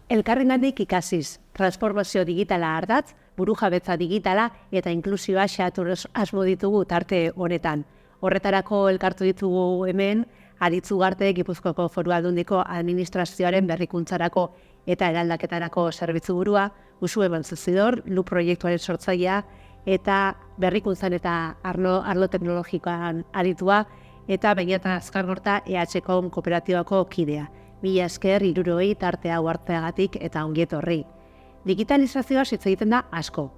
Elkarrengandik ikasiz, transformazio digitala ardatz, burujabetza digitala eta inklusioa xeatu asmo ditugu tarte honetan. Horretarako elkartu ditugu hemen, Aritz Ugarte Gipuzkoako Foru Aldundiko administrazioaren berrikuntzarako eta eraldaketarako zerbitzuburua, Usue Mantzuzidor, LU proiektuaren sortzailea eta berrikuntzan eta arlo teknologikoan aritua, eta Beñat Azkargorta EH-kom kooperatibako kidea. Mila esker 60 tarte hau hartzeagatik eta ongi etorri. Digitalizazioa hitz egiten da asko.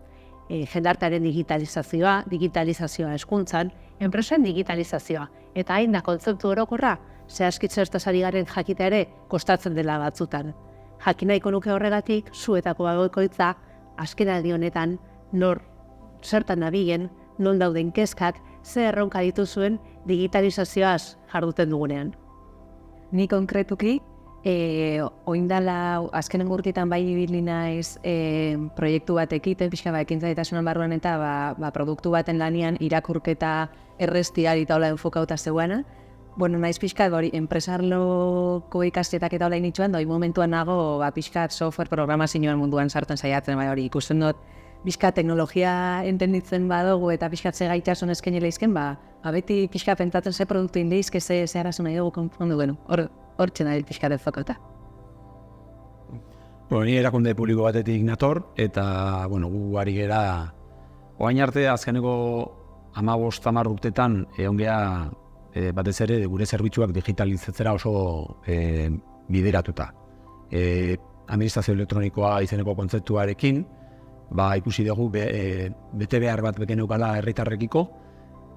Jendartearen digitalizazioa hezkuntzan, enpresen digitalizazioa. Eta hain da kontzeptu orokorra, zehazkitza ari garen jakitea ere kostatzen dela batzutan. Jakin nahiko nuke horregatik, zuetako bagoikoitza, azkenaldi honetan, zertan nabigen, non dauden kezkak, ze erronka dituzuen digitalizazioaz jarduten dugunean. Ni konkretuki, oindala azkenen urteetan bai ibili naiz proiektu bat ekiten, pixka ekintzaitasunan barruan eta produktu baten lanian irakurketa erreztiari eta hola enfokauta zeuana. Naiz pixka hori enpresarloko ikasketak eta hola initzuan, da momentuan nago pixka software programazioan munduan sartzen saiatzen, hori ikusten dut pixka teknologia entenditzen badugu eta pixka ze gaitasun eskaini leizken, beti pixka pentsatzen ze produktu indeizke, ze arazo nahi dugu konpondu genu. Hor txena pixka defokauta. Ni erakunde publiko batetik nator, eta gu ari gera, oain arte azkeneko 15-10 urtetan egon gea batez ere gure zerbitzuak digitalizatzera oso bideratuta. Administrazio elektronikoa izeneko kontzeptuarekin, ikusi dugu bete behar bat bekeneukala herritarrekiko,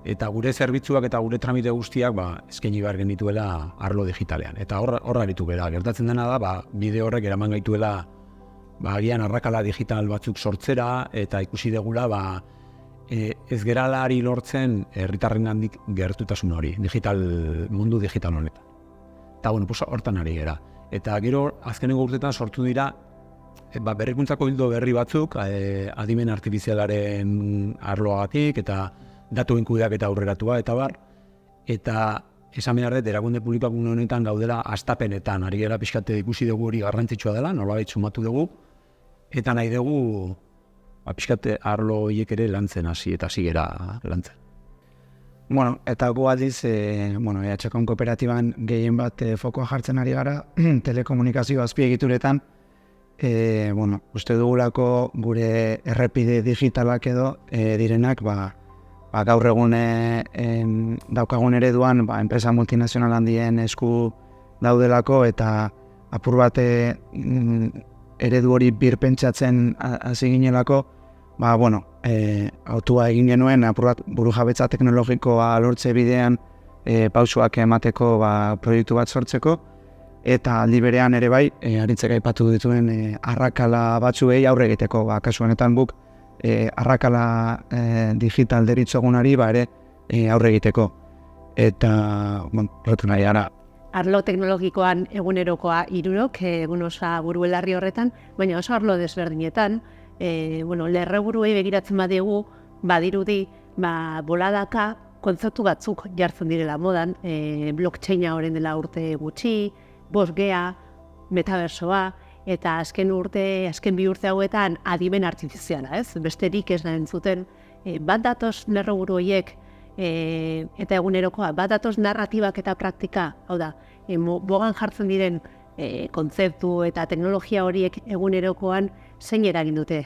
eta gure zerbitzuak eta gure tramite guztiak eskaini behar genituela arlo digitalean. Eta horra aritu gara. Gertatzen dena da, bide horrek eraman gaituela agian arrakala digital batzuk sortzera, eta ikusi dugula ez geralari lortzen herritarren handik gertutasun hori, mundu digital honetan. Eta hortan ari gara. Eta gero azkenengo urtetan sortu dira berrikuntzako ildo berri batzuk, adimen artifizialaren arloagatik eta datuen kudeaketa aurreratua eta bar, eta esan behar dut, erakunde publikoak honetan gaudela hastapenetan, ari gara pixkate ikusi dugu hori garrantzitsua dela, nolabait sumatu dugu, eta nahi dugu pixkate arlo horiek ere lantzen hasi gara lantzen. Eta gu aldiz, EH-kom kooperatiban gehien bat fokoa jartzen ari gara, telekomunikazio azpiegituretan, uste dugulako gure errepide digitalak edo direnak, gaur egun daukagun ereduan enpresa multinazional handien esku daudelako eta apur bat eredu hori birpentsatzen hasi ginelako, autua egin genuen apur bat burujabetza teknologikoa lortze bidean pausuak emateko proiektu bat sortzeko, eta aldi berean ere bai, Aritzek aipatu dituen arrakala batzuei aurre egiteko, kasu honetan guk arrakala digital deritzogunari ere aurre egiteko. Eta, rotu nahi ara. Arlo teknologikoan egunerokoa 3 egun osa buruelarri horretan, baina oso arlo desberdinetan, lerreburuei begiratzen badegu, badirudi, boladaka kontzeptu batzuk jartzen direla modan, blockchaina horren dela urte gutxi, 5G, metaversoa, eta azken 2 urte hauetan adimen artifiziala, ez? Besterik ez da entzuten, bat datoz lerroburu horiek eta egunerokoa, bat datoz narratibak eta praktika, hau da, bogan jartzen diren kontzeptu eta teknologia horiek egunerokoan zein eragin dute?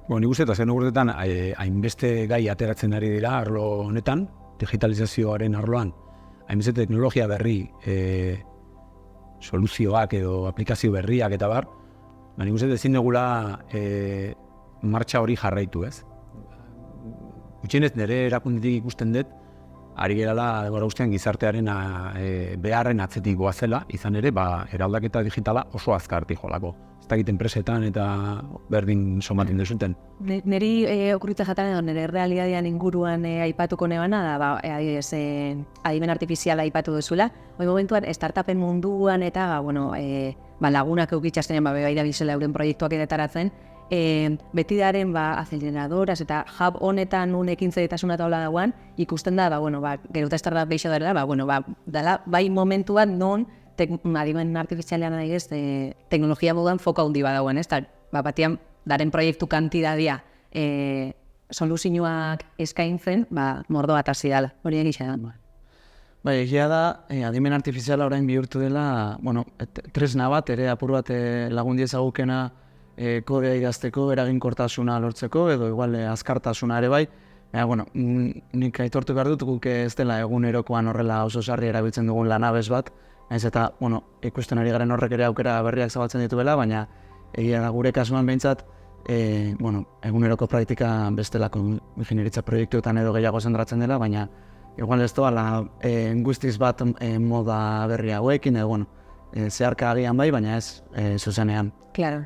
Nik uste, azken urteetan hainbeste gai ateratzen ari dira arlo honetan, digitalizazioaren arloan, hainbeste teknologia berri, soluzioak edo aplikazio berriak eta bar, nik uste ezin dugula martxa hori jarraitu, ez? Gutxienez nire erakundetik ikusten dut, ari gerala denbora guztian gizartearen beharren atzetik goazela, izan ere, eraldaketa digitala oso azkarti jolako. Ez dakit enpresetan eta berdin somatin dezuten. Neri okurritza jatan edo nire realidadean inguruan aipatuko nebana, adimen artifiziala aipatu duzula. Hoi momentuan, startupen munduan eta lagunak eukitxastenean bai da bizela euren proiektuak edetaratzen, beti daren aceleradoras eta hub honetan ekintzatasuna eta hola dagoan, ikusten da, gero eta startup beixo dara, dala bai momentuan non adimen artifizialean adibidez, teknologia moduan foka handi badagoen, ez? Batian, daren proiektu kantidadia soluzioak eskaintzen, mordo bat hasi dela, hori egia da. Bai, egia da, adimen artifiziala orain bihurtu dela, tresna bat, ere apur bat lagundi ezagukena kodea idazteko, eraginkortasuna lortzeko, edo igual azkartasuna ere bai. Nik aitortu behar dut guk ez dela egunerokoan horrela oso sarri erabiltzen dugun lanabez bat, naiz eta, ikusten ari garen horrek ere aukera berriak zabaltzen dituela, baina egia da gure kasuan behintzat, eguneroko praktika bestelako ingenieritza proiektuetan edo gehiago zentratzen dela, baina igual ez doala guztiz bat moda berri hauekin, edo zeharka agian bai, baina ez zuzenean. Claro.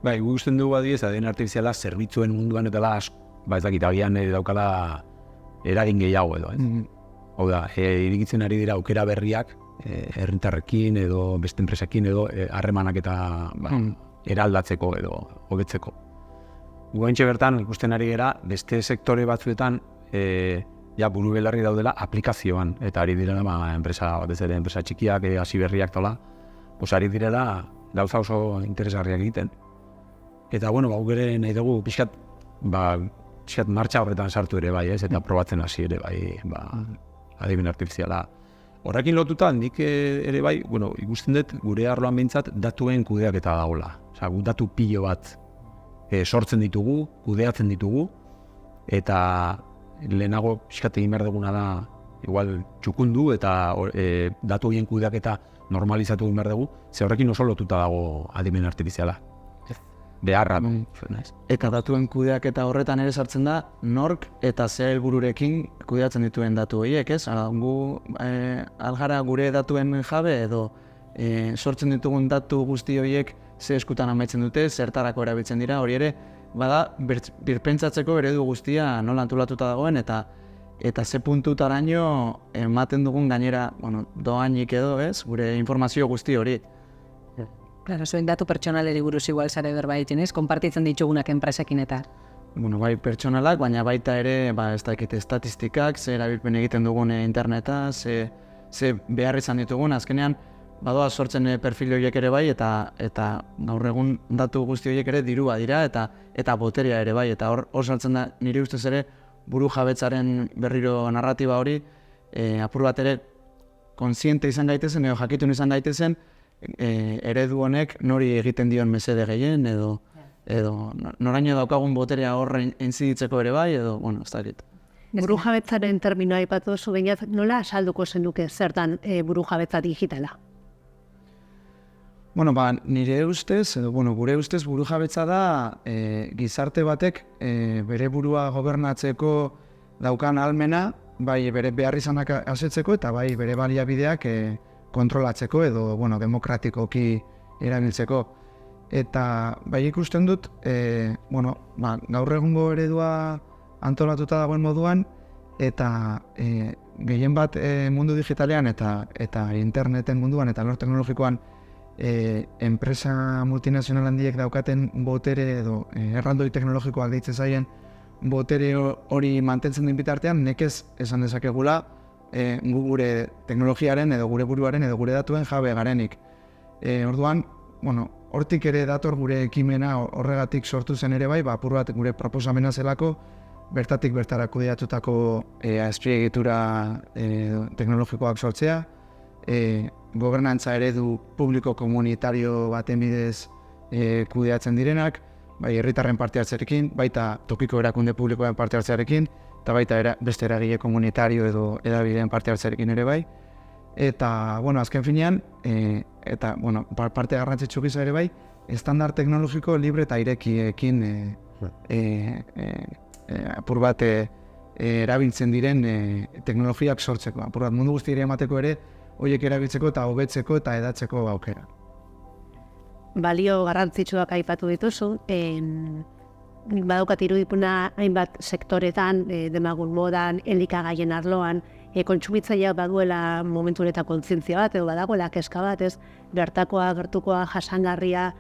Bai, gusten dugu adiez, adimen artifiziala zerbitzuen munduan eta ez dakit, agian daukala eragin gehiago edo, ez? Hau da, irikitzen ari dira aukera berriak, herritarrekin edo beste enpresekin edo harremanak eta eraldatzeko edo hobetzeko. Guaintxe bertan ikusten ari gara, beste sektore batzuetan buru belarri daudela aplikazioan, eta ari direla enpresa batez ere enpresa txikiak, hasi berriak tola, ari direla gauza oso interesgarriak egiten. Eta guk ere nahi dugu pixkat martxa horretan sartu ere bai, ez? Eta probatzen hasi ere bai, adimen artifiziala. Horrekin lotuta, nik ere bai, ikusten dut gure arloan behintzat datuen kudeaketa dagoela. Gu datu pilo bat sortzen ditugu, kudeatzen ditugu, eta lehenago pixkat egin behar duguna da igual txukundu eta datu horien kudeaketa normalizatu egin behar dugu, ze horrekin oso lotuta dago adimen artifiziala. Beharra. Eta datuen kudeaketa horretan ere sartzen da, nork eta ze helbururekin kudeatzen dituen datu horiek, ez? Gu algara gure datuen jabe edo sortzen ditugun datu guzti horiek ze eskutan amaitzen dute, zertarako erabiltzen dira, hori ere, birpentsatzeko eredu guztia nola antolatuta dagoen eta ze puntutaraino ematen dugun gainera, doainik edo, ez? Gure informazio guzti hori. Claro, zuen datu pertsonaleri buruz igual zare berbaitzen ez, konpartitzen ditugunak enpresekin eta. Bai pertsonalak, baina baita ere, ez dakit estatistikak, ze erabilpen egiten dugun interneta, ze behar izan ditugun, azkenean, badoa sortzen perfil horiek ere bai, eta gaur egun datu guzti horiek ere dirua dira, eta boterea ere bai, eta hor saltzen da, nire ustez ere, buru jabetzaren berriro narratiba hori, apur bat ere, kontziente izan gaitezen, edo jakitun izan gaitezen, eredu honek nori egiten dion mesede gehien edo noraino daukagun boterea horren entziditzeko ere bai edo, ez dakit. Burujabetzaren terminoa aipatu duzu, baina nola salduko zenuke zertan burujabetza digitala? Nire ustez, edo gure ustez burujabetza da gizarte batek bere burua gobernatzeko daukan ahalmena, bai bere beharrizanak asetzeko eta bai bere baliabideak kontrolatzeko edo, demokratikoki erabiltzeko. Eta bai ikusten dut, gaur egungo eredua antolatuta dagoen moduan, eta gehien bat mundu digitalean eta interneten munduan eta alor teknologikoan enpresa multinazional handiek daukaten botere edo erraldoi teknologikoak deitzen zaien botere hori mantentzen den bitartean, nekez esan dezakegula gu gure teknologiaren edo gure buruaren edo gure datuen jabe garenik. Orduan, hortik ere dator gure ekimena horregatik sortu zen ere bai, apur bat gure proposamena zelako, bertatik bertara kudeatutako azpiegitura teknologikoak sortzea, gobernantza eredu publiko komunitario baten bidez kudeatzen direnak, bai herritarren parte hartzearekin, baita tokiko erakunde publikoen parte hartzearekin, eta baita beste eragile komunitario edo edabideen parte hartzearekin ere bai. Eta, azken finean, parte garrantzitsu gisa ere bai, estandar teknologiko libre eta irekiekin apur bat erabiltzen diren teknologiak sortzeko. Apur bat mundu guztiari emateko ere, horiek erabiltzeko eta hobetzeko eta edatzeko aukera. Balio garrantzitsuak aipatu dituzu, badaukat irudipuna hainbat sektoretan, demagun modan, elikagaien arloan, kontsumitzaileak baduela momentu honetan kontzientzia bat, edo badagoela kezka bat, ez? Bertakoa, gertukoa, jasangarria,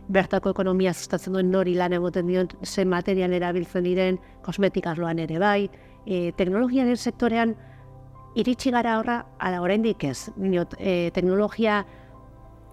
bertako ekonomia sustatzen duen nori lan egoten dion, ze material erabiltzen diren, kosmetik arloan ere bai, teknologiaren sektorean Iritsi gara horra, ala oraindik ez. Teknologia,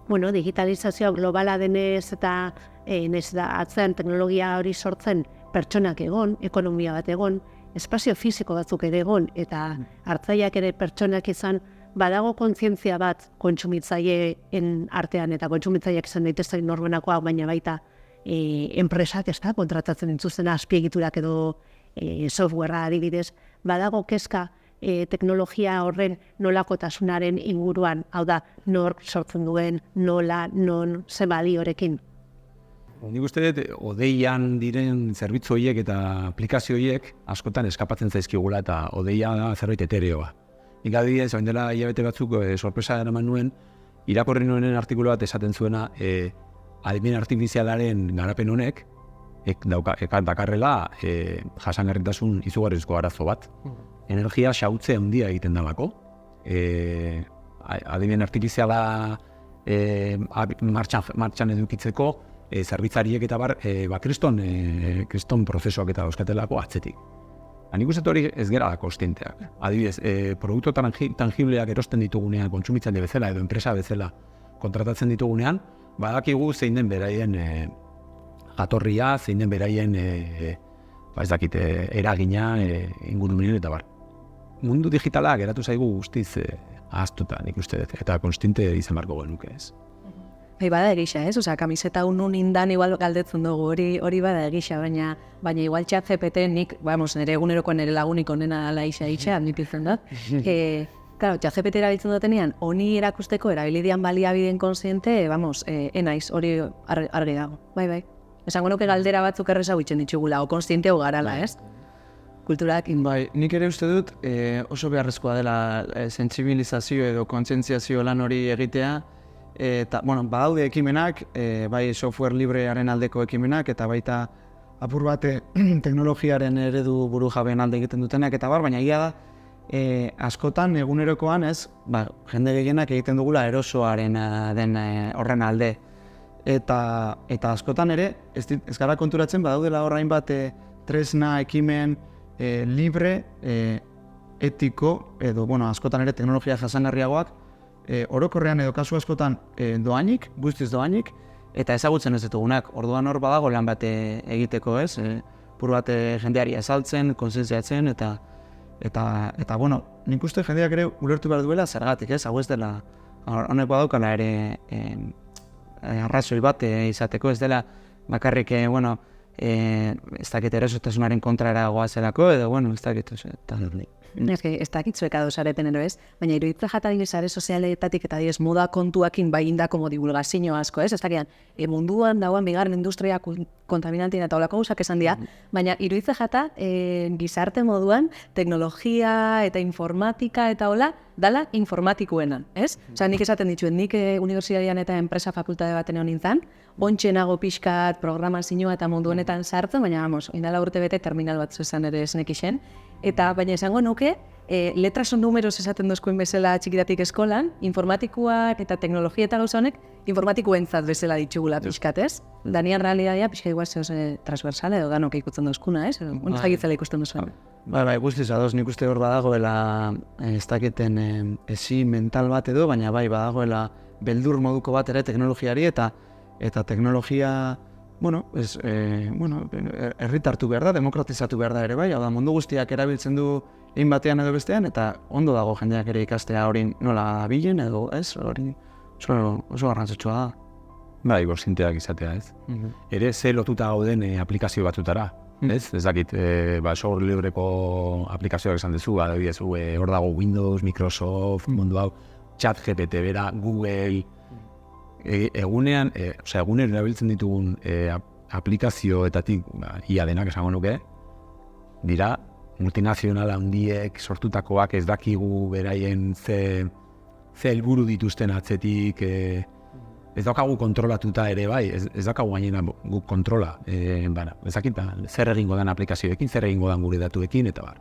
digitalizazioa globala denez eta nez da atzean teknologia hori sortzen pertsonak egon, ekonomia bat egon, espazio fisiko batzuk ere egon, eta hartzaileak ere pertsonak izan, badago kontzientzia bat kontsumitzaileen artean, eta kontsumitzaileak izan daitezke norbenakoa, baina baita enpresak ez da, kontratatzen dituzten azpiegiturak edo softwarea adibidez, badago kezka teknologia horren nolakotasunaren inguruan, hau da, nork sortzen duen, nola, non, ze baliorekin. Nik uste dut, odeian diren zerbitzu horiek eta aplikazio horiek askotan eskapatzen zaizkigula eta odeia da zerbait etereoa. Nik adibidez, orain dela hilabete batzuk sorpresa eraman nuen, irakurri nuenen artikulu bat esaten zuena, adimen artifizialaren garapen honek, dakarrela jasangarritasun izugarrizko arazo bat. Energia xautze handia egiten dalako. Adimen artifiziala martxan edukitzeko, zerbitzariek eta kriston prozesuak eta euskatelako atzetik. Nik uste hori ez gara da kostienteak. Adibidez, produktu tangibleak erosten ditugunean, kontsumitzaile bezala edo enpresa bezala kontratatzen ditugunean, badakigu zein den beraien jatorria, zein den beraien eragina ingurumen eta bar. Mundu digitala geratu zaigu guztiz ahaztuta, nik uste dut, eta konstiente izan barko genuke ez. Bada egisa, ez? Osea, kamiseta unun indan igual galdetzen dugu, hori bada egisa, baina igual ChatGPT nik, nire eguneroko nire lagunik onena ala isa admititzen dut. Claro, ChatGPT erabiltzen dutenean, honi erakusteko erabilidian baliabideen konsiente, enaiz, hori argi dago. Bai. Esango nuke galdera batzuk erresa huitzen ditugula, o konsiente hau garala, ez? Kulturak. Bai, nik ere uste dut oso beharrezkoa dela sentsibilizazio edo kontzientziazio lan hori egitea, eta, badaude ekimenak, bai software librearen aldeko ekimenak, eta baita apur bat teknologiaren eredu burujabeen alde egiten dutenak, eta baina egia da, askotan egunerokoan ez, jende gehienak egiten dugula erosoaren den horren alde. Eta askotan ere, ez gara konturatzen badaudela horrein bat tresna, ekimen, libre, etiko, edo askotan ere teknologia jasangarriagoak, orokorrean edo kasu askotan doainik, guztiz doainik, eta ezagutzen ez ditugunak. Orduan hor badago lan bat egiteko ez, pur bat jendeari azaltzen, konsientziatzen, eta nik uste jendeak ere ulertu behar duela zergatik ez, hau ez dela, honek badaukala ere arrazoi bat izateko, ez dela bakarrik, ez dakit erosotasunaren kontrara goazelako, edo, ez dakit, Ez dakit zuek adosareten ero ez, baina iruditza jata dira sare sozialetatik eta dira moda kontuakin bainda como divulgazio asko, ez dakian, munduan dauan bigarren industria kontaminantien eta olako gausak esan dira, baina iruditza jata gizarte moduan teknologia eta informatika eta hola, dala informatikuenan, ez? Osa, nik esaten dituen, nik unibertsitatean eta enpresa fakultate baten hon nintzen, ontxe nago pixkat programazioa eta mundu honetan sartzen, baina, indala urte bete terminal bat zuzan ere esnekixen, eta baina esango nuke, letras o números esaten dozkoen bezala txikitatik eskolan, informatikoak eta teknologia eta gauza honek, informatikoentzat bezala ditugula pixkat, ez? Danian realitatea pixka igual zehose transversala edo danok ikutzen dozkuna, ez? Jakitzela ikusten dozuen. Bai, guztiz adoz, nik uste hor badagoela ez dakiten ezi mental bat edo, baina bai badagoela beldur moduko bat ere teknologiari eta teknologia herritartu behar da, demokratizatu behar da ere bai, hau da mundu guztiak erabiltzen du egin batean edo bestean, eta ondo dago jendeak ere ikastea hori nola bilen edo ez, hori oso garrantzitsua da. Bai, gorzinteak izatea ez. Ere ze lotuta gauden aplikazio batzutara, ez? Ez dakit, software libreko aplikazioak esan duzu, adibidez, hor dago Windows, Microsoft, mundu hau, ChatGPT bera, Google, egunean erabiltzen ditugun aplikazioetatik ia denak esango nuke, dira multinazional handiek sortutakoak ez dakigu beraien ze helburu dituzten atzetik, ez daukagu kontrolatuta ere bai, ez daukagu gainera guk kontrola, ez dakit zer egingo den aplikazioekin, zer egingo den gure datuekin, eta bar.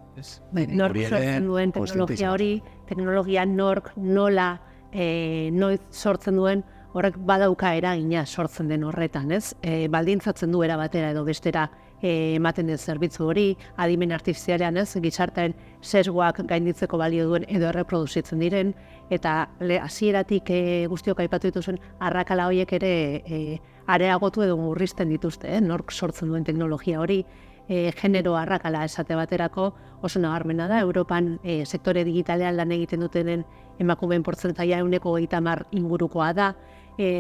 Nork sortzen duen teknologia hori, teknologia nork, nola, noiz sortzen duen, horrek badauka eragina sortzen den horretan, ez? Baldintzatzen du era batera edo bestera ematen den zerbitzu hori, adimen artifizialean ez, gizartearen sesgoak gainditzeko balio duen edo erreproduzitzen diren, eta hasieratik guztiok aipatu dituzuen arrakala horiek ere areagotu edo murrizten dituzte, nork sortzen duen teknologia hori, genero arrakala esate baterako oso nabarmena da. Europan sektore digitalean lan egiten dutenen emakumeen portzentaia 30% ingurukoa da.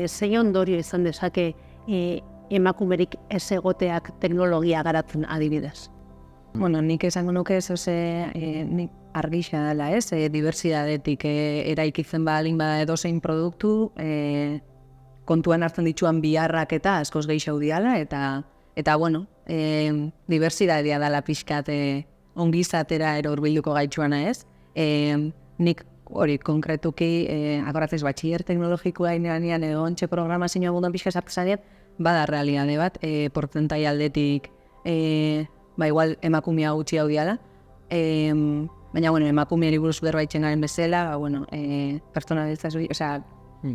Zein ondorio izan dezake emakumerik ez egoteak teknologia garatzen adibidez? Bueno, nik esango nuke nik argisa dela, ez? Diversidadetik eraikitzen balin bada edozein produktu, kontuan hartzen dituan biharrak eta askoz gehiago diala, eta bueno, diversidadia dela pixkat ongizatera erorbilduko gaitxuana, ez? Nik hori konkretuki, akoratzez batxiller teknologikoa inean edo ontxe programazioa gundan pixka sartzanean, bada realitate bat, portzentai aldetik, igual emakumea gutxi hau diala, baina, bueno, emakumeari buruz berbaitzen garen bezala, bueno, pertsona beltza,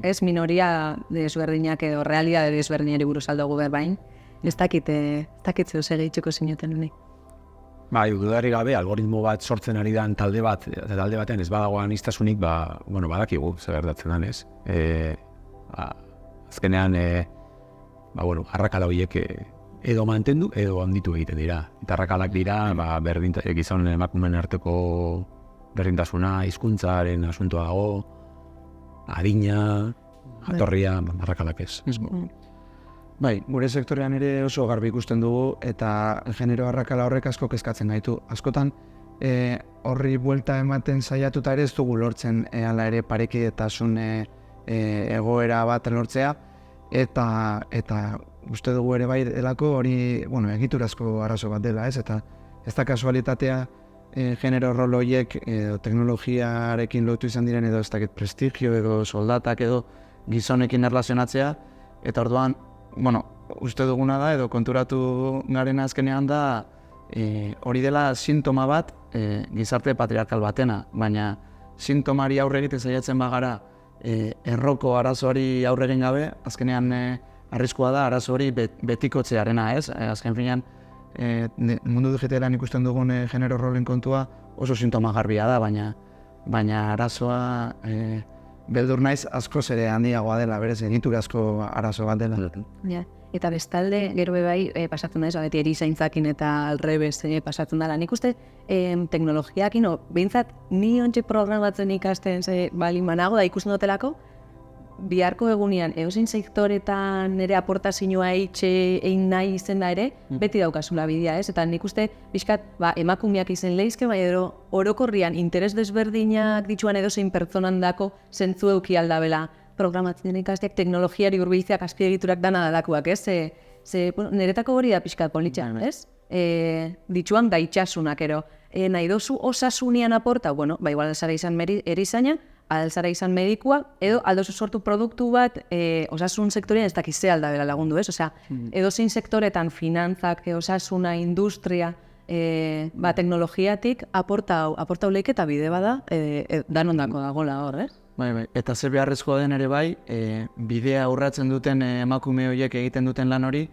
ez minoria desberdinak edo realidade desberdinari buruz aldugu berbain, ez dakit zeu segitxuko zinuten honi. Bai, dudari gabe, algoritmo bat sortzen ari dan talde batean ez badago aniztasunik, badakigu, zer gertatzen den, ez? Azkenean, arrakala horiek edo mantendu, edo handitu egiten dira. Eta arrakalak dira, gizon emakumeen arteko berdintasuna, hizkuntzaren asuntoa dago, adina, jatorria, arrakalak ez. Bai, gure sektorean ere oso garbi ikusten dugu eta genero arrakala horrek asko kezkatzen gaitu. Askotan horri buelta ematen saiatuta ere ez dugu lortzen hala ere parekidetasun egoera bat lortzea eta uste dugu ere bai delako hori, egiturazko arazo bat dela, ez? Eta ez da kasualitatea genero rol horiek teknologiarekin lotu izan diren edo ez dakit prestigio edo soldatak edo gizonekin erlazionatzea, eta orduan uste duguna da, edo konturatu garen azkenean da, hori dela sintoma bat gizarte patriarkal batena, baina sintomari aurre egiten saiatzen bagara erroko arazoari aurre egin gabe, azkenean arriskua da arazo hori betikotzearena, ez? Azken finean, mundu digitalean ikusten dugun genero rolen kontua oso sintoma garbia da, baina arazoa beldur naiz askoz ere handiagoa dela, berez egiturazko arazo bat dela. Ja. Eta bestalde, gero bai pasatzen da ez, beti erizaintzakin eta alrebez pasatzen dela. Nik uste teknologiakin, behintzat ni ontsi programatzen ikasten balin manago da ikusten dutelako, biharko egunean edozein sektoretan nire aportazioa egin nahi izen da ere, beti daukazula bidea, ez? Eta nik uste, bizkat, emakumeak izen lehizke, bai edo orokorrian interes desberdinak dituan edozein pertsonan dako zentzu euki aldabela programatzen ikasteak teknologiari hurbiltzeak azpiegiturak dana dalakoak, ez? Niretako hori da pixkat politxan, ez? Dituan gaitxasunak, ero. Nahi dozu osasunian aporta, igual alzara izan erizaina, alzara izan medikua, edo aldozu sortu produktu bat osasun sektorean ez dakiz ze aldabela lagundu, ez? Osea, edozein sektoretan finantzak, osasuna, industria, teknologiatik aporta uleik eta bide bada danondako dagoela hor, ez? Bai, eta zer beharrezkoa den ere bai, bidea urratzen duten emakume horiek egiten duten lan hori,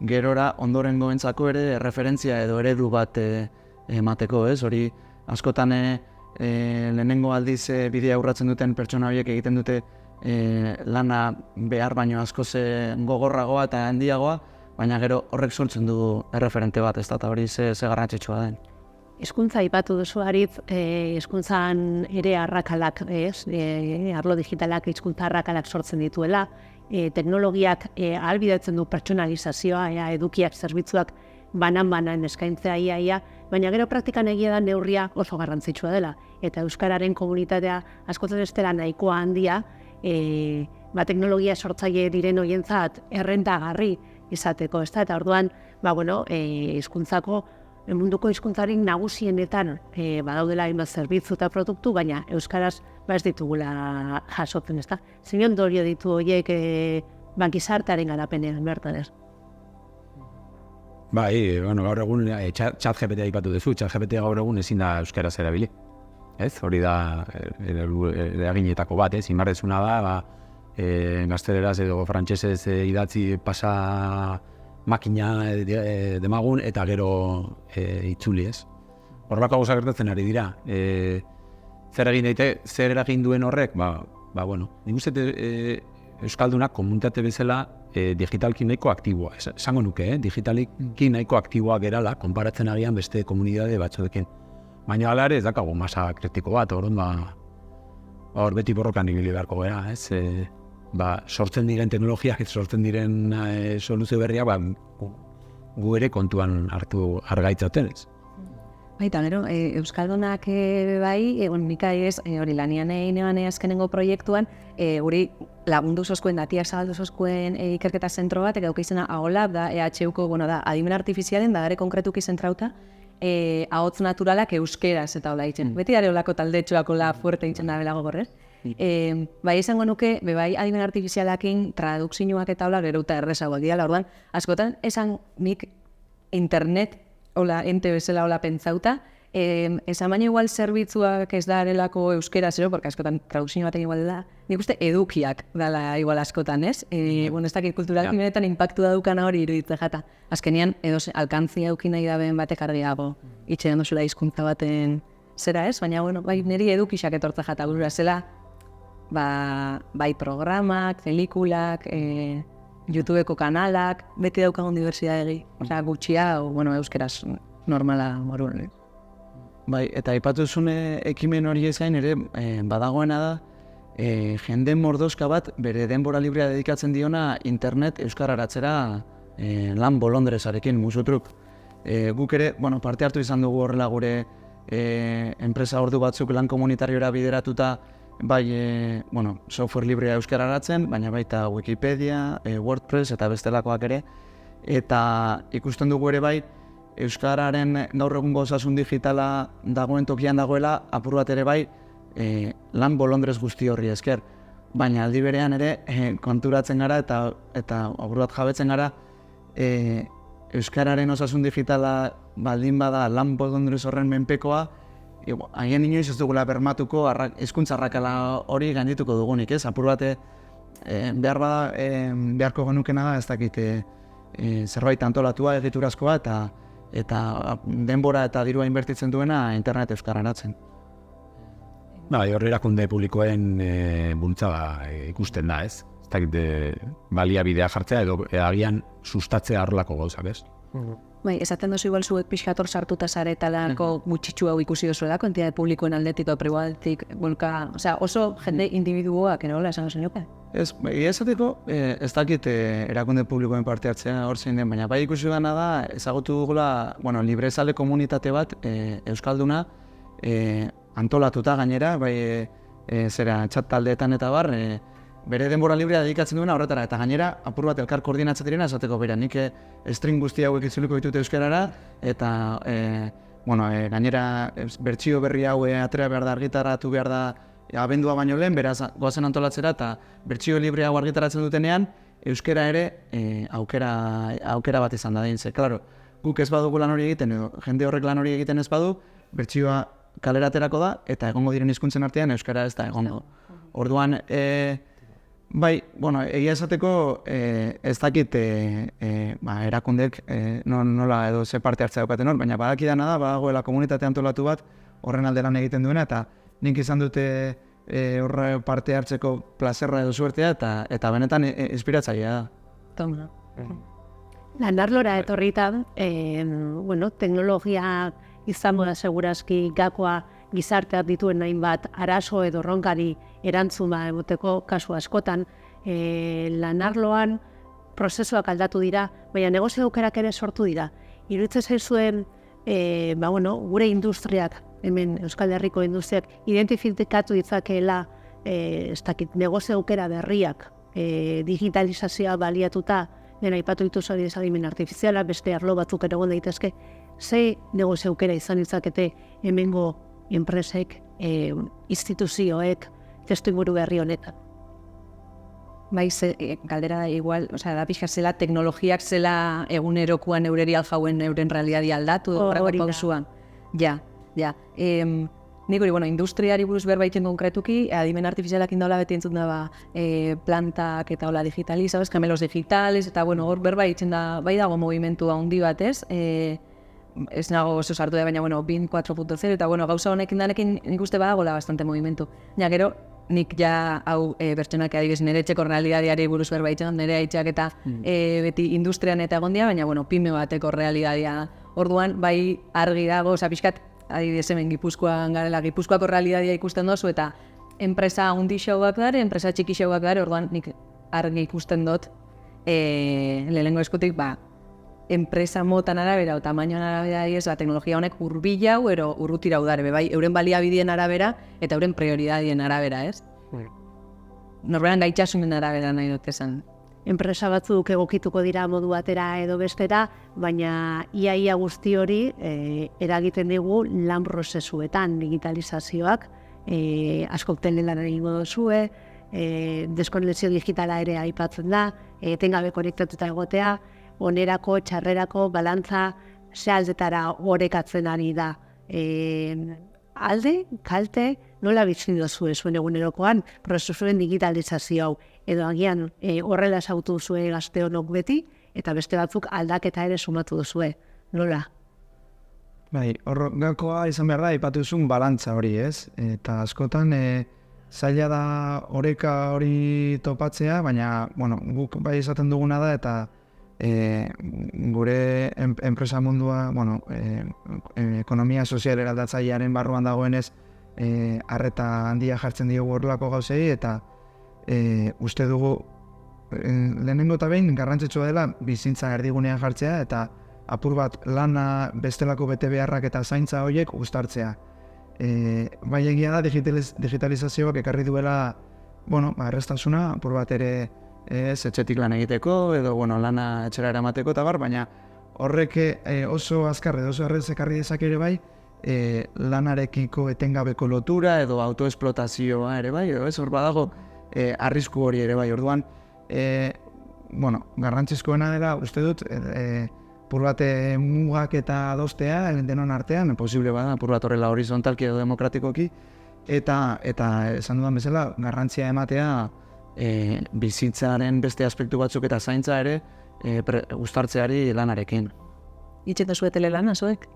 gerora ondorengoentzako ere referentzia edo eredu bat emateko, ez? Hori askotan lehenengo aldiz bidea urratzen duten pertsona horiek egiten dute lana behar baino askoz gogorragoa eta handiagoa, baina gero horrek sortzen du erreferente bat, ez da, eta hori ze garrantzitsua den. Hizkuntza aipatu duzu haritz, hizkuntzan ere arrakalak, arlo digitalak hizkuntza arrakalak sortzen dituela, teknologiak ahalbidetzen du pertsonalizazioa, edukiak, zerbitzuak banan eskaintzea ia, baina gero praktikan egia da neurria oso garrantzitsua dela. Eta euskararen komunitatea askotan ez dela nahikoa handia, teknologia sortzaile diren horientzat errentagarri izateko, ez da? Eta orduan, hizkuntzako munduko hizkuntzarik nagusienetan badaudela hainbat zerbitzu eta produktu, baina euskaraz ez ditugula jasotzen, ez da? Zein ondorio ditu horiek gizartearen garapenean bertan, ez? Bai, gaur egun ChatGPT aipatu duzu, ChatGPT gaur egun ezin da euskaraz erabili. Ez, hori da eraginetako bat, ez, inbarrezuna da, gazteleraz edo frantsesez idatzi pasa makina demagun eta gero itzuli, ez? Horrelako gauza gertatzen ari dira. Zer egin duen horrek, bueno, nik uste Euskaldunak komunitate bezala digitalki nahiko aktiboa. Esango nuke, digitalki nahiko aktiboa gerala, konparatzen agian beste komunitate batzuekin. Baina hala ere ez dakago masa kritiko bat, hor beti borrokan ibili beharko gara, ez? Sortzen diren teknologiak, sortzen diren soluzio berriak, gu ere kontuan hartu argaitzaten, ez? Baita, gero, Euskaldunak bai, nik ez, hori lanian egin azkenengo proiektuan, hori lagundu zozkuen, datiak zabaldu zozkuen ikerketa zentro bat, eta izena AOLAB da, EHUko, da, adimen artifizialen, da gare konkretuki zentrauta, ahots naturalak euskeraz eta hola itzen. Beti dare olako taldetxoak hola fuerte itzen da belago gorrez. Bai izango nuke, bai adimen artifizialakin tradukzioak eta hola geruta errezagoak dira, orduan, askotan esan nik internet hola, ente bezala hola pentsauta, esan baina igual zerbitzuak ez da arelako euskera zero, porque askotan traduksio baten igual da, nik uste edukiak dala igual askotan, ez? Bueno, ez dakit kulturalki benetan impactu da dukana hori iruditzen jata. Azkenean, edo alkantzia eukin nahi daben batek argiago itxean duzula hizkuntza baten zera, ez? Baina, bueno, bai niri edukixak etortza jata gurura zela, bai programak, pelikulak, YouTubeko kanalak, beti daukagun diversidadegi, osea, gutxia, bueno, euskeraz normala moruan. Bai, eta aipatuzune ekimen hori ez gain ere, badagoena da, jende mordoska bat bere denbora librea dedikatzen diona internet euskararatzera lan bolondrezarekin, musutruk. Guk ere, bueno, parte hartu izan dugu horrela gure enpresa ordu batzuk lan komunitariora bideratuta, bai, bueno, software librea euskararatzen, baina baita Wikipedia, WordPress eta bestelakoak ere, eta ikusten dugu ere bai, euskararen gaur egungo osasun digitala dagoen tokian dagoela, apur bat ere bai, lan bolondrez guzti horri esker. Baina aldi berean ere, konturatzen gara eta apur bat jabetzen gara, euskararen osasun digitala baldin bada lan bolondrez horren menpekoa, haien inoiz ez dugula bermatuko hizkuntza arrakala hori gaindituko dugunik, ez? Apur bate beharko genukena da, ez dakit zerbait antolatua egiturazkoa eta denbora eta dirua inbertitzen duena internet euskararatzen. Bai, hor erakunde publikoen bultzada ikusten da, ez? Ez dakit baliabidea jartzea edo agian sustatzea horrelako gauzak, ez? Bai, esaten dozu igual zuek pixkator sartuta zaretalako gutxitxu hau ikusi dozuelako, entitate publikoen aldetik o privatik, osea, oso jende individuoak, nola esan dozu nioke? Ez, esateko, ez dakit erakunde publikoen parte hartzea hor zein den, baina bai ikusi gana da, ezagutu dugula, bueno, librezale komunitate bat, Euskalduna, antolatuta gainera, bai, zera, txat taldeetan eta bar, bere denbora librea dedikatzen duena horretara, eta gainera, apur bat elkar koordinatzen direna, esateko bera, nik string guzti hauek itzuliko ditut euskarara, eta, bueno, gainera, bertsio berri hau atera behar da, argitaratu behar da, abendua baino lehen, beraz, goazen antolatzera, eta bertsio libre hau argitaratzen dutenean, euskara ere aukera bat izan da dintze. Klaro, guk ez badugu lan hori egiten, edo jende horrek lan hori egiten ez badu, bertsioa kaleraterako da, eta egongo diren hizkuntzen artean euskara ez da egongo. Orduan, bai, bueno, egia esateko ez dakit erakundek nola edo ze parte hartzea daukaten hor, baina badakidana da, badagoela komunitate antolatu bat horren alde lan egiten duena, eta nik izan dute horre parte hartzeko plazerra edo suertea, eta benetan inspiratzailea da. Toma. Lanarlora etorrita, bueno, teknologia izango da segurazki gakoa gizarteak dituen hainbat arazo edo ronkari erantzuna emoteko kasu askotan, lanarloan prozesuak aldatu dira, baina negozio aukerak ere sortu dira. Iruditzen zaizuen, bueno, gure industriak, hemen Euskal Herriko industriak, identifikatu ditzakeela negozio aukera berriak digitalizazioa baliatuta, dena aipatu dituzu hori adimen artifiziala, beste arlo batzuk ere egon daitezke, ze negozio aukera izan ditzakete hemengo enpresek, instituzioek, testuinguru berri honetan. Bai, galdera igual, osea, da pixka zela teknologiak zela egunerokoan eureri aljauen euren realidadia aldatu, horreko pausuan. Ja. Nik hori, industriari buruz berbaitzen konkretuki, adimen artifizialak indaula beti entzun da plantak eta hola digitalizabez, kamelos digitales, eta hor berbaitzen da, bai dago movimentu handi bat, ez? Ez nago oso sartu da, baina, BIM 4.0, eta, gauza honekin danekin nik uste badagoela bastante movimentu. Ja, gero, nik ja, hau, pertsonak adibidez, nire etxeko realidadiari buruz berbaitzen, nire aitzak eta beti industrian eta egondia, baina, pyme bateko realidadia. Orduan, bai argi dago, pixkat, adibidez hemen Gipuzkoan garela, Gipuzkoako realidadia ikusten dozu, eta enpresa handi xauak dare, enpresa txiki xauak dare, orduan nik argi ikusten dut, lehenengo eskutik, enpresa motan arabera, o tamainoan arabera diez, teknologia honek hurbilau, ero urrutira udare, bai, euren baliabideen arabera, eta euren prioridadien arabera, ez? Norberan gaitxasunen arabera nahi dut esan. Enpresa batzuk egokituko dira modu batera edo bestera, baina ia guzti hori eragiten digu lan prozesuetan digitalizazioak, asko telelan egingo duzue, deskonexio digitala ere aipatzen da, etengabe konektatuta egotea, onerako, txarrerako, balantza, ze aldetara orekatzen ari da. Alde, kalte, nola bizi duzue zuen egunerokoan prozesuen digitalizazio hau, edo agian horrela esautu duzue gazte honok beti, eta beste batzuk aldaketa ere sumatu duzue. Nola? Bai, gakoa izan behar da, ipatu duzun balantza hori, ez? Eta askotan, zaila da oreka hori topatzea, baina, guk bai izaten duguna da, eta gure enpresa mundua, ekonomia sozial eraldatzailearen barruan dagoenez, arreta handia jartzen diogu horrelako gauzei, eta uste dugu lehenengo eta behin garrantzitsua dela bizitza erdigunean jartzea, eta apur bat lana bestelako bete beharrak eta zaintza horiek uztartzea. Bai egia da digitalizazioak ekarri duela erraztasuna, apur bat ere etxetik lan egiteko, edo lana etxera eramateko eta baina horrek oso azkar edo oso errez ekarri dezake ere bai, lanarekiko etengabeko lotura edo autoesplotazioa ere bai, edo hor badago arrisku hori ere bai. Orduan, garrantzizkoena dela, uste dut, pur bat mugak eta adostea denon artean, posible bada, pur bat horrela horizontalki edo demokratikoki, eta esan dudan bezala, garrantzia ematea bizitzaren beste aspektu batzuk eta zaintza ere uztartzeari lanarekin. Itxeta zue telelana, zuek?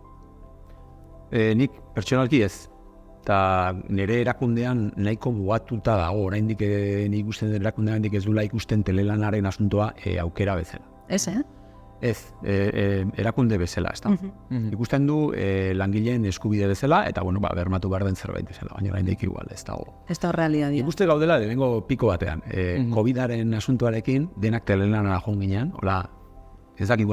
Nik pertsonalki ez. Eta nire erakundean nahiko mugatuta dago, oraindik nik ikusten den erakundean ez dula ikusten telelanaren asuntoa aukera bezala. Ez, Ez, erakunde bezala, ez da. Ikusten du langileen eskubide bezala, eta bermatu behar den zerbait bezala, baina oraindik igual, ez dago. Ez da realitatea. Ikuste gaudela lehenengo piko batean, COVID-aren asuntuarekin denak telelanara joan ginean, hola, ez dakit,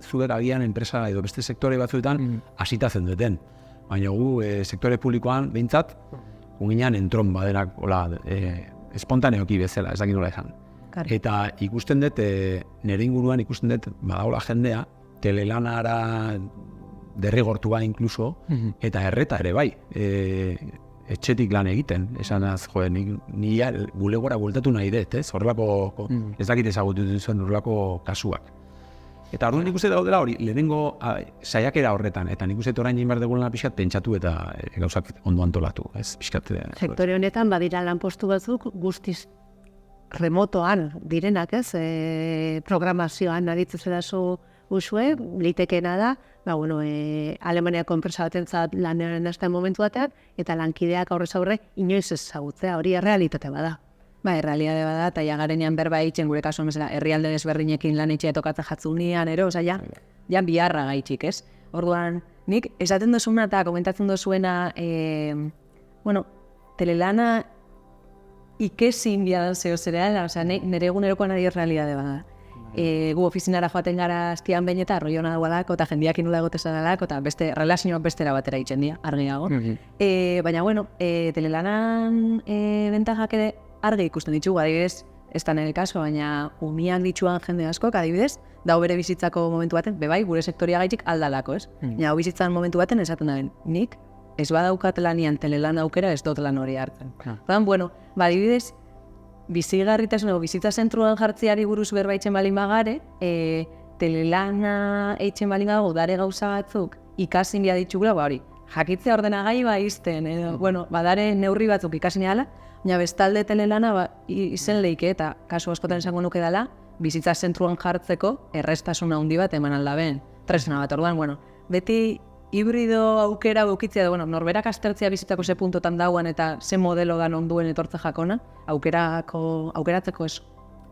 zuek agian enpresa edo beste sektore batzuetan hasita zendeten. Baina gu sektore publikoan behintzat, ginean entron badenak, espontaneoki bezala, ez dakit nola esan. Eta ikusten dut, nire inguruan ikusten dut, badagoela jendea, telelanara derrigortua inkluso, eta erreta ere bai, etxetik lan egiten, esanaz, ni bulegora bueltatu nahi dut, ez? Horrelako, ez dakit ezagutu zuen horrelako kasuak. Eta orduan nik uste daudela hori, lehenengo saiakera horretan, eta nik uste orain egin behar dugulena pixkat pentsatu eta gauzak ondo antolatu, ez? Sektore honetan badira lanpostu batzuk guztiz remotoan direnak, ez? Programazioan aritzen zela usue, litekeena da, Alemaniako enpresa batentzat lanaren hasten momentu batean, eta lankideak aurrez aurre inoiz ezagutzea, hori errealitate bada. Errealitate bada, eta garenean berba eitzen gure kasuan bezala, herrialde desberdinekin lan itxea tokatza jatzunean, ja biharra gaitxik, ez? Orduan, nik esaten duzuna eta komentatzen duzuena, telelana ikesin biadan zeo zera, nire egunerokoan ari errealitate bada. Gu ofizinara joaten gara aztian behin eta arroiona dagoelako, eta jendiak inula egoteza dalako, eta beste relazioak bestera batera itzen dira, argiago. Baina, telelanan bentajak ere argi ikusten ditugu, adibidez, ez da nire kaso, baina umiak dituan jende askok, adibidez, dau bere bizitzako momentu baten, bebai, gure sektoria gaitik aldalako, ez? Hau bizitzan momentu baten esaten da ben, nik ez badaukat lanian telelan aukera ez dut lan hori hartzen. Adibidez, bizigarritasun edo bizitza zentruan jartzeari buruz berbaitzen balin bagare, telelana eitzen balin badago dare gauza batzuk ikasin bia ditugula, hori, jakitzea ordenagaiba izten, edo, bueno, badare neurri batzuk ikasi nehala, baina bestalde telelana izen leike eta kasu askotan esango nuke dela, bizitza zentruan jartzeko errestasuna handi bat eman aldaben. Tresna bat, orduan, bueno, beti hibrido aukera bukitzea, bueno, norberak aztertzea bizitzako ze puntotan dauan eta ze modelo dan onduen etortze jakona, aukeratzeko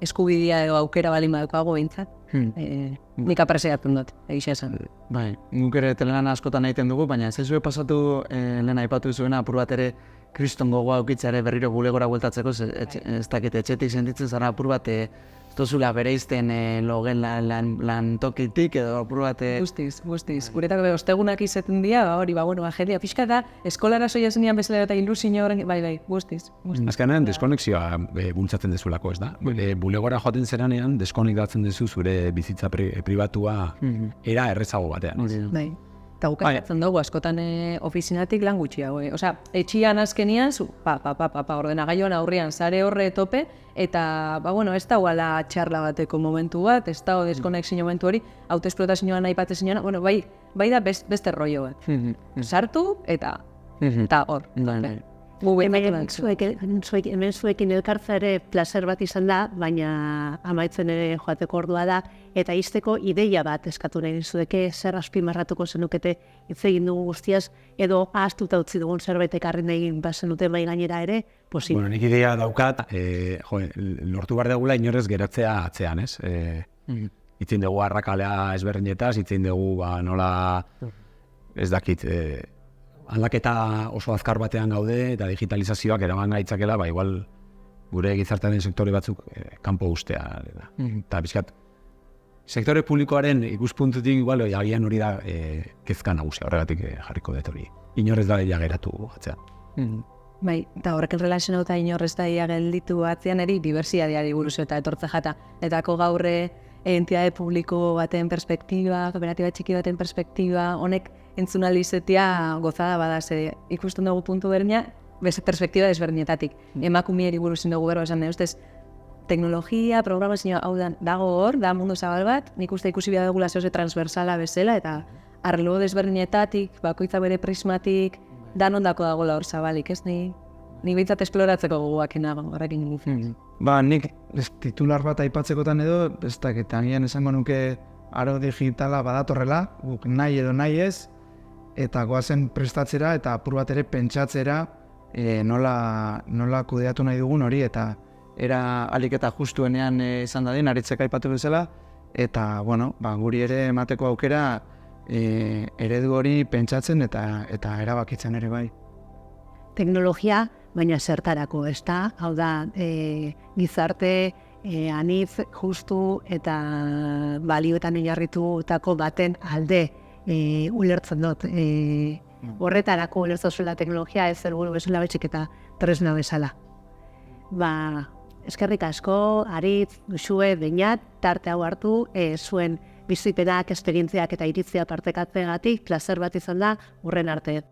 eskubidea edo aukera balin badukago behintzat. Nik apreziatzen dut, egia esan. Bai, guk ere telelan askotan egiten dugu, baina ez zuen pasatu lehen aipatu zuena apur bat ere kriston gogoa ukitzea ere berriro bulegora bueltatzeko, ez dakit etxetik sentitzen zara apur bat ez dozula bereizten logen lan tokitik edo apur bat... Guztiz. Guretako ostegunak izaten dira, hori, jendia pixka da, eskolara soia zenian bezala eta ilusio horren, bai, guztiz. Azkenean, deskonexioa bultzatzen dezulako, ez da? Bulegora joaten zeranean, deskonektatzen dezu zure bizitza pribatua era errezago batean. Bai. Eta gukatzen dugu, askotan ofizinatik lan gutxiago. Osea, etxian azkenian, ordenagailuan aurrian zare horre tope, eta, ez da guala txarla bateko momentu bat, ez da deskonexio momentu hori, autoesplotazioan nahi batezinoan, bai da beste rollo bat. Sartu, eta hor. Hemen zuekin elkartza ere placer bat izan da, baina amaitzen ere joateko ordua da, eta izteko ideia bat eskatu nahi dizueke, zer azpimarratuko zenukete hitz egin dugu guztiaz, edo ahaztuta utzi dugun zerbait ekarri nahi bazenute mai gainera ere, posible. Bueno, nik ideia daukat, lortu behar dugula inorez geratzea atzean, ez? Itzin dugu arrakalea ezberdinetaz, itzin dugu nola, ez dakit, aldaketa oso azkar batean gaude eta digitalizazioak eraman gaitzakela, igual gure gizartearen sektore batzuk kanpo ustea. Eta bizkat, sektore publikoaren ikuspuntutik igual agian hori da kezka nagusia, horregatik jarriko dut hori. Inorrez da geratu atzean. Bai, eta horrekin relazionauta inorrez da gelditu atzean eri diversitateari buruz eta etortze jata. Etako gaurre entitate publiko baten perspektiba, kooperatiba txiki baten perspektiba, honek entzunalizetia gozada bada, ikusten dugu puntu berdina, perspektiba desberdinetatik. Emakumieri buruz dugu berba esan ustez, teknologia, programazioa hau dago hor, da mundu zabal bat, nik uste ikusi behar dugula zehoz transversala bezala, eta arlo desberdinetatik, bakoitza bere prismatik, danondako dagoela hor zabalik, ez ni behintzat esploratzeko gogoak horrekin gufen. Nik titular bat aipatzekotan edo, ez dakit, agian esango nuke aro digitala badatorrela, guk nahi edo nahi ez, eta goazen prestatzera eta apur bat ere pentsatzera nola kudeatu nahi dugun hori, eta era alik eta justuenean izan dadin, aritzeka aipatu bezala, eta guri ere emateko aukera eredu hori pentsatzen eta erabakitzen ere bai. Teknologia, baina zertarako, ez da? Hau da, gizarte anitz, justu eta balioetan oinarritutako baten alde ulertzen dut. Horretarako ulertzen teknologia ez helburu bezala betxik eta tresna bezala. Eskerrik asko, Aritz, Uxue, Beñat, tarte hau hartu, zuen bizipenak, esperientziak eta iritzia partekatzeagatik, plazer bat izan da, hurren arte.